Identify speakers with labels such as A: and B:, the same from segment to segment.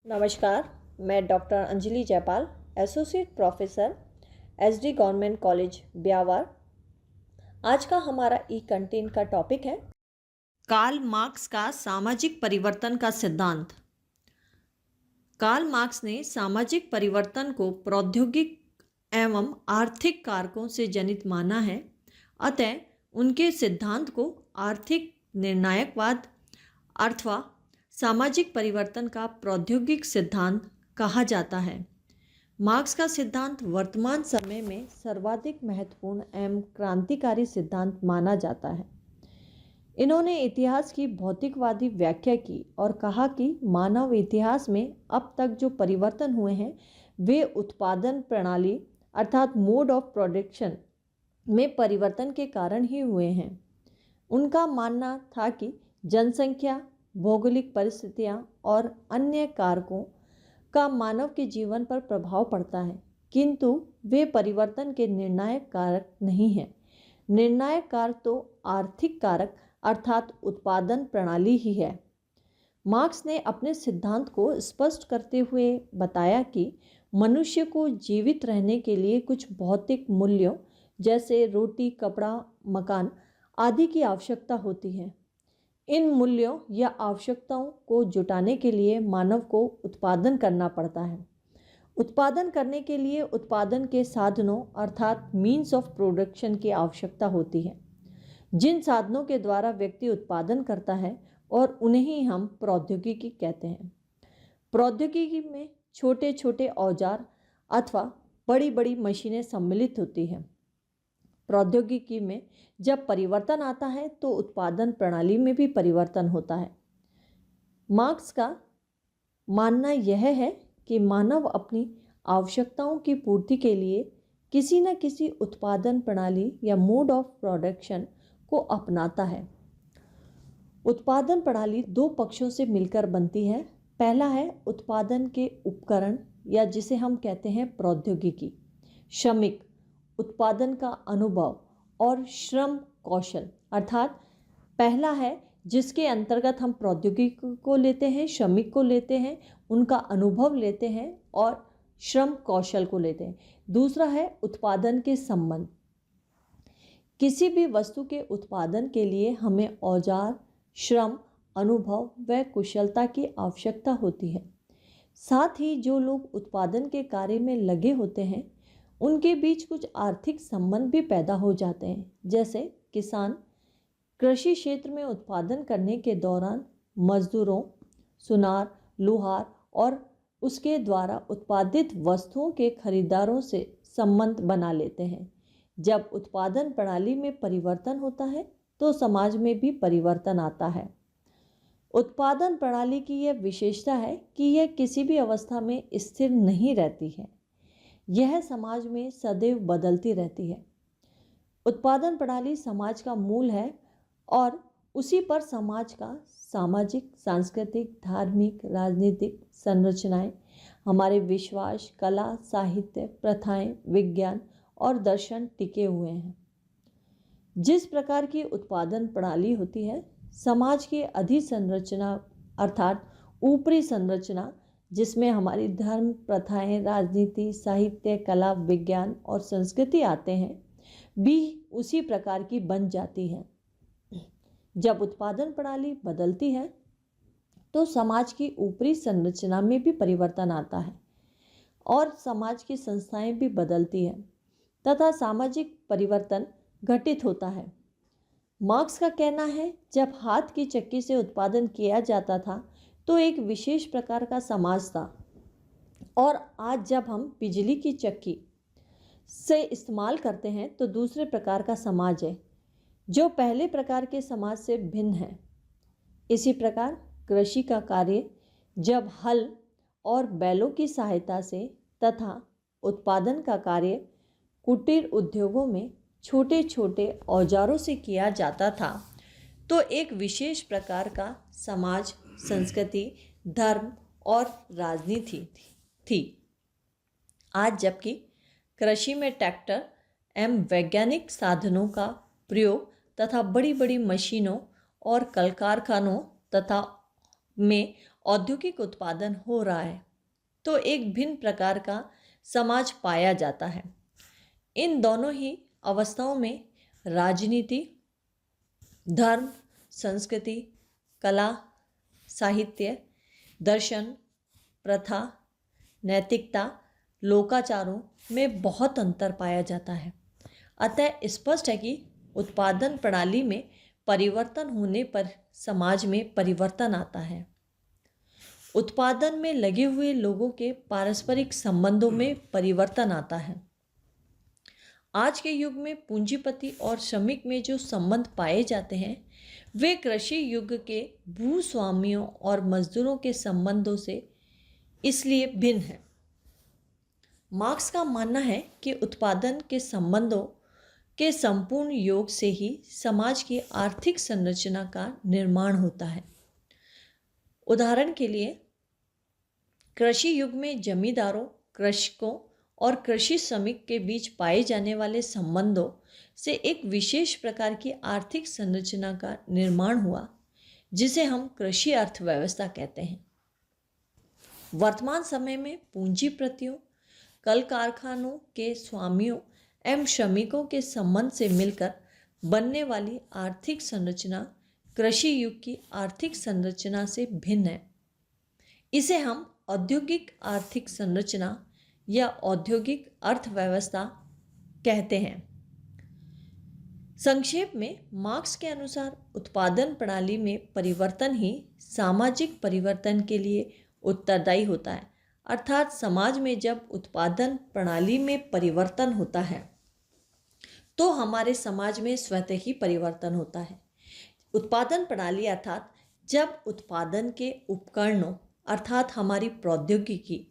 A: नमस्कार। मैं doctor Anjali Jaipal, associate professor SD government college Beawar. आज का हमारा ई कंटेंट का टॉपिक है कार्ल मार्क्स का सामाजिक परिवर्तन का सिद्धांत। कार्ल मार्क्स ने सामाजिक परिवर्तन को प्रौद्योगिक एवं आर्थिक कारकों से जनित माना है। अतः उनके सिद्धांत को आर्थिक निर्णायकवाद अथवा सामाजिक परिवर्तन का प्रौद्योगिक सिद्धांत कहा जाता है। मार्क्स का सिद्धांत वर्तमान समय में सर्वाधिक महत्वपूर्ण एवं क्रांतिकारी सिद्धांत माना जाता है। इन्होंने इतिहास की भौतिकवादी व्याख्या की और कहा कि मानव इतिहास में अब तक जो परिवर्तन हुए हैं वे उत्पादन प्रणाली अर्थात मोड ऑफ प्रोडक्शन में परिवर्तन के कारण ही हुए हैं। उनका मानना था कि जनसंख्या, भौगोलिक परिस्थितियां और अन्य कारकों का मानव के जीवन पर प्रभाव पड़ता है, किंतु वे परिवर्तन के निर्णायक कारक नहीं हैं। निर्णायक कारक तो आर्थिक कारक अर्थात उत्पादन प्रणाली ही है। मार्क्स ने अपने सिद्धांत को स्पष्ट करते हुए बताया कि मनुष्य को जीवित रहने के लिए कुछ भौतिक मूल्यों जैसे रोटी, कपड़ा, मकान आदि की आवश्यकता होती है। इन मूल्यों या आवश्यकताओं को जुटाने के लिए मानव को उत्पादन करना पड़ता है। उत्पादन करने के लिए उत्पादन के साधनों अर्थात मीन्स ऑफ प्रोडक्शन की आवश्यकता होती है। जिन साधनों के द्वारा व्यक्ति उत्पादन करता है और उन्हें ही हम प्रौद्योगिकी कहते हैं। प्रौद्योगिकी में छोटे छोटे औजार अथवा बड़ी बड़ी मशीनें सम्मिलित होती हैं। प्रौद्योगिकी में जब परिवर्तन आता है तो उत्पादन प्रणाली में भी परिवर्तन होता है। मार्क्स का मानना यह है कि मानव अपनी आवश्यकताओं की पूर्ति के लिए किसी न किसी उत्पादन प्रणाली या मोड ऑफ प्रोडक्शन को अपनाता है। उत्पादन प्रणाली दो पक्षों से मिलकर बनती है। पहला है उत्पादन के उपकरण या जिसे हम कहते हैं प्रौद्योगिकी, श्रमिक, उत्पादन का अनुभव और श्रम कौशल। अर्थात पहला है जिसके अंतर्गत हम प्रौद्योगिकी को लेते हैं, श्रमिक को लेते हैं, उनका अनुभव लेते हैं और श्रम कौशल को लेते हैं। दूसरा है उत्पादन के संबंध। किसी भी वस्तु के उत्पादन के लिए हमें औजार, श्रम, अनुभव व कुशलता की आवश्यकता होती है। साथ ही जो लोग उत्पादन के कार्य में लगे होते हैं उनके बीच कुछ आर्थिक संबंध भी पैदा हो जाते हैं। जैसे किसान कृषि क्षेत्र में उत्पादन करने के दौरान मजदूरों, सुनार, लोहार और उसके द्वारा उत्पादित वस्तुओं के खरीदारों से संबंध बना लेते हैं। जब उत्पादन प्रणाली में परिवर्तन होता है तो समाज में भी परिवर्तन आता है। उत्पादन प्रणाली की यह विशेषता है कि यह किसी भी अवस्था में स्थिर नहीं रहती है। यह समाज में सदैव बदलती रहती है। उत्पादन प्रणाली समाज का मूल है और उसी पर समाज का सामाजिक, सांस्कृतिक, धार्मिक, राजनीतिक संरचनाएं, हमारे विश्वास, कला, साहित्य, प्रथाएं, विज्ञान और दर्शन टिके हुए हैं। जिस प्रकार की उत्पादन प्रणाली होती है, समाज की अधिसंरचना अर्थात ऊपरी संरचना जिसमें हमारी धर्म, प्रथाएं, राजनीति, साहित्य, कला, विज्ञान और संस्कृति आते हैं, भी उसी प्रकार की बन जाती है। जब उत्पादन प्रणाली बदलती है तो समाज की ऊपरी संरचना में भी परिवर्तन आता है और समाज की संस्थाएं भी बदलती हैं तथा सामाजिक परिवर्तन घटित होता है। मार्क्स का कहना है जब हाथ की चक्की से उत्पादन किया जाता था तो एक विशेष प्रकार का समाज था और आज जब हम बिजली की चक्की से इस्तेमाल करते हैं तो दूसरे प्रकार का समाज है जो पहले प्रकार के समाज से भिन्न है। इसी प्रकार कृषि का कार्य जब हल और बैलों की सहायता से तथा उत्पादन का कार्य कुटीर उद्योगों में छोटे छोटे औजारों से किया जाता था तो एक विशेष प्रकार का समाज, संस्कृति, धर्म और राजनीति थी। आज जबकि कृषि में ट्रैक्टर एवं वैज्ञानिक साधनों का प्रयोग तथा बड़ी बड़ी मशीनों और कल कारखानों तथा में औद्योगिक उत्पादन हो रहा है तो एक भिन्न प्रकार का समाज पाया जाता है। इन दोनों ही अवस्थाओं में राजनीति, धर्म, संस्कृति, कला, साहित्य, दर्शन, प्रथा, नैतिकता, लोकाचारों में बहुत अंतर पाया जाता है। अतः स्पष्ट है कि उत्पादन प्रणाली में परिवर्तन होने पर समाज में परिवर्तन आता है। उत्पादन में लगे हुए लोगों के पारस्परिक संबंधों में परिवर्तन आता है। आज के युग में पूंजीपति और श्रमिक में जो संबंध पाए जाते हैं वे कृषि युग के भूस्वामियों और मजदूरों के संबंधों से इसलिए भिन्न है। मार्क्स का मानना है कि उत्पादन के संबंधों के संपूर्ण योग से ही समाज की आर्थिक संरचना का निर्माण होता है। उदाहरण के लिए कृषि युग में जमींदारों, कृषकों और कृषि श्रमिक के बीच पाए जाने वाले संबंधों से एक विशेष प्रकार की आर्थिक संरचना का निर्माण हुआ जिसे हम कृषि अर्थव्यवस्था कहते हैं। वर्तमान समय में पूंजीपतियों, कल कारखानों के स्वामियों एवं श्रमिकों के संबंध से मिलकर बनने वाली आर्थिक संरचना कृषि युग की आर्थिक संरचना से भिन्न है। इसे हम औद्योगिक आर्थिक संरचना या औद्योगिक अर्थव्यवस्था कहते हैं। संक्षेप में मार्क्स के अनुसार उत्पादन प्रणाली में परिवर्तन ही सामाजिक परिवर्तन के लिए उत्तरदायी होता है। अर्थात समाज में जब उत्पादन प्रणाली में परिवर्तन होता है तो हमारे समाज में स्वतः ही परिवर्तन होता है। उत्पादन प्रणाली अर्थात जब उत्पादन के उपकरणों अर्थात हमारी प्रौद्योगिकी,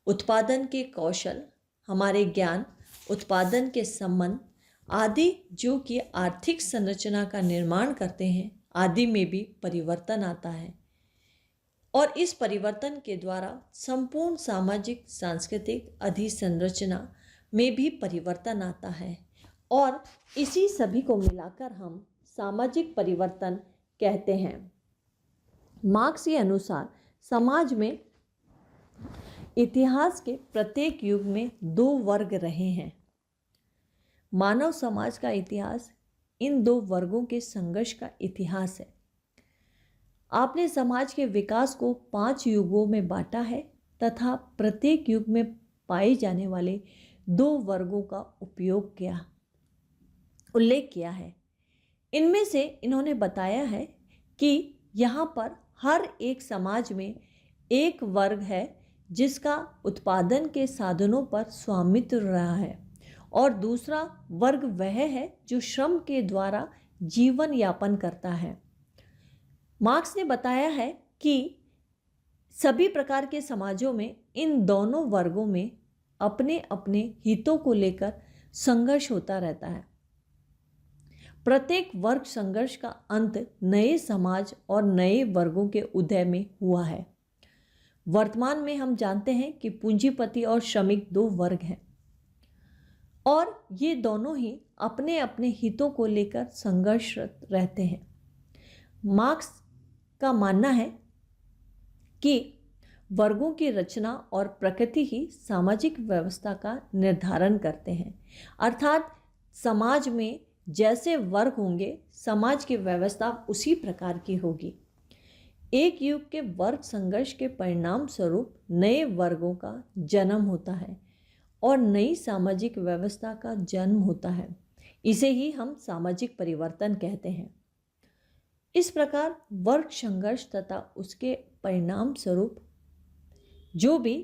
A: उत्पादन के कौशल, हमारे ज्ञान, उत्पादन के संबंध आदि जो कि आर्थिक संरचना का निर्माण करते हैं आदि में भी परिवर्तन आता है और इस परिवर्तन के द्वारा संपूर्ण सामाजिक सांस्कृतिक अधिसंरचना में भी परिवर्तन आता है और इसी सभी को मिलाकर हम सामाजिक परिवर्तन कहते हैं। मार्क्स के अनुसार समाज में इतिहास के प्रत्येक युग में दो वर्ग रहे हैं। मानव समाज का इतिहास इन दो वर्गों के संघर्ष का इतिहास है। आपने समाज के विकास को 5 युगों में बांटा है तथा प्रत्येक युग में पाए जाने वाले दो वर्गों का उल्लेख किया है। इनमें से इन्होंने बताया है कि यहाँ पर हर एक समाज में एक वर्ग है जिसका उत्पादन के साधनों पर स्वामित्व रहा है और दूसरा वर्ग वह है जो श्रम के द्वारा जीवन यापन करता है। मार्क्स ने बताया है कि सभी प्रकार के समाजों में इन दोनों वर्गों में अपने अपने हितों को लेकर संघर्ष होता रहता है। प्रत्येक वर्ग संघर्ष का अंत नए समाज और नए वर्गों के उदय में हुआ है। वर्तमान में हम जानते हैं कि पूंजीपति और श्रमिक दो वर्ग हैं और ये दोनों ही अपने अपने हितों को लेकर संघर्षरत रहते हैं। मार्क्स का मानना है कि वर्गों की रचना और प्रकृति ही सामाजिक व्यवस्था का निर्धारण करते हैं। अर्थात समाज में जैसे वर्ग होंगे समाज की व्यवस्था उसी प्रकार की होगी। एक युग के वर्ग संघर्ष के परिणाम स्वरूप नए वर्गों का जन्म होता है और नई सामाजिक व्यवस्था का जन्म होता है। इसे ही हम सामाजिक परिवर्तन कहते हैं। इस प्रकार वर्ग संघर्ष तथा उसके परिणाम स्वरूप जो भी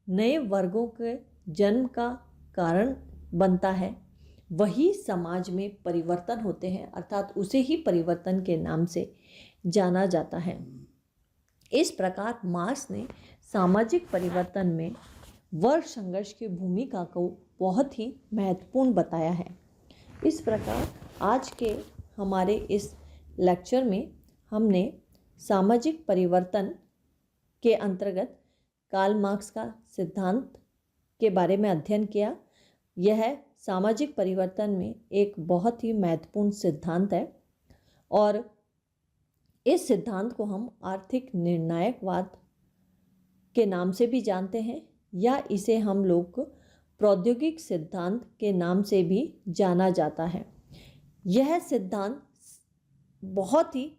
A: नए वर्गों के जन्म का कारण बनता है वही समाज में परिवर्तन होते हैं, अर्थात उसे ही परिवर्तन के नाम से जाना जाता है। इस प्रकार मार्क्स ने सामाजिक परिवर्तन में वर्ग संघर्ष की भूमिका को बहुत ही महत्वपूर्ण बताया है। इस प्रकार आज के हमारे इस लेक्चर में हमने सामाजिक परिवर्तन के अंतर्गत कार्ल मार्क्स का सिद्धांत के बारे में अध्ययन किया। यह सामाजिक परिवर्तन में एक बहुत ही महत्वपूर्ण सिद्धांत है और इस सिद्धांत को हम आर्थिक निर्णायकवाद के नाम से भी जानते हैं, या इसे हम लोग प्रौद्योगिक सिद्धांत के नाम से भी जाना जाता है। यह सिद्धांत बहुत ही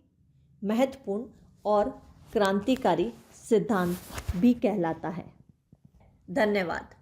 A: महत्वपूर्ण और क्रांतिकारी सिद्धांत भी कहलाता है। धन्यवाद।